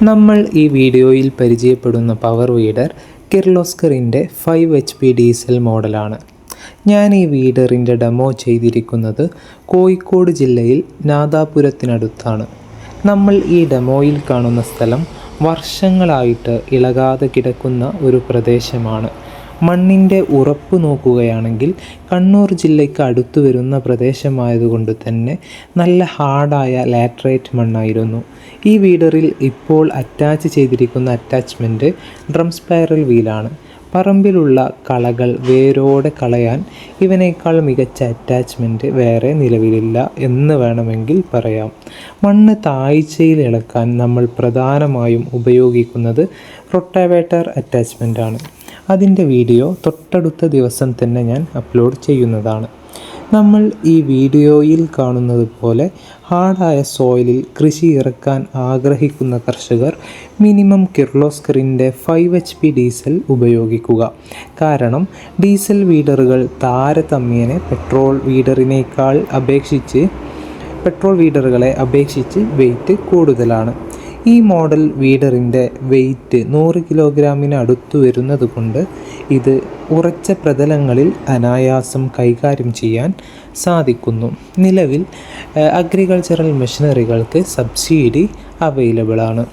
നമ്മൾ ഈ വീഡിയോയിൽ പരിചയപ്പെടുന്ന പവർ വീഡർ കിർലോസ്കറിൻ്റെ 5 HP ഡീസൽ മോഡലാണ്. ഞാൻ ഈ വീഡറിൻ്റെ ഡെമോ ചെയ്തിരിക്കുന്നത് കോഴിക്കോട് ജില്ലയിൽ നാദാപുരത്തിനടുത്താണ്. നമ്മൾ ഈ ഡെമോയിൽ കാണുന്ന സ്ഥലം വർഷങ്ങളായിട്ട് ഇളകാതെ കിടക്കുന്ന ഒരു പ്രദേശമാണ്. മണ്ണിൻ്റെ ഉറപ്പ് നോക്കുകയാണെങ്കിൽ കണ്ണൂർ ജില്ലയ്ക്ക് അടുത്തു വരുന്ന പ്രദേശമായതുകൊണ്ട് തന്നെ നല്ല ഹാർഡായ ലാറ്ററൈറ്റ് മണ്ണായിരുന്നു. ഈ വീഡറിൽ ഇപ്പോൾ അറ്റാച്ച് ചെയ്തിരിക്കുന്ന അറ്റാച്ച്മെൻറ്റ് ഡ്രം സ്പൈറൽ വീലാണ്. പറമ്പിലുള്ള കളകൾ വേരോടെ കളയാൻ ഇവനേക്കാൾ മികച്ച അറ്റാച്ച്മെൻറ്റ് വേറെ നിലവിലില്ല എന്ന് വേണമെങ്കിൽ പറയാം. മണ്ണ് താഴ്ചയിൽ ഇളക്കാൻ നമ്മൾ പ്രധാനമായും ഉപയോഗിക്കുന്നത് റൊട്ടാവേറ്റർ അറ്റാച്ച്മെൻറ്റാണ്. അതിൻ്റെ വീഡിയോ തൊട്ടടുത്ത ദിവസം തന്നെ ഞാൻ അപ്ലോഡ് ചെയ്യുന്നതാണ്. നമ്മൾ ഈ വീഡിയോയിൽ കാണുന്നത് പോലെ ഹാർഡായ സോയിലിൽ കൃഷി ഇറക്കാൻ ആഗ്രഹിക്കുന്ന കർഷകർ മിനിമം കിർലോസ്കറിൻ്റെ 5 HP ഡീസൽ ഉപയോഗിക്കുക. കാരണം ഡീസൽ വീഡറുകൾ താരതമ്യേന പെട്രോൾ വീഡറുകളെ അപേക്ഷിച്ച് വെയിറ്റ് കൂടുതലാണ്. ഈ മോഡൽ വീഡറിൻ്റെ വെയിറ്റ് 100 കിലോഗ്രാമിന് അടുത്തു വരുന്നത് കൊണ്ട് ഇത് ഉറച്ച പ്രതലങ്ങളിൽ അനായാസം കൈകാര്യം ചെയ്യാൻ സാധിക്കുന്നു. നിലവിൽ അഗ്രികൾച്ചറൽ മെഷീനറികൾക്ക് സബ്സിഡി അവൈലബിൾ ആണ്.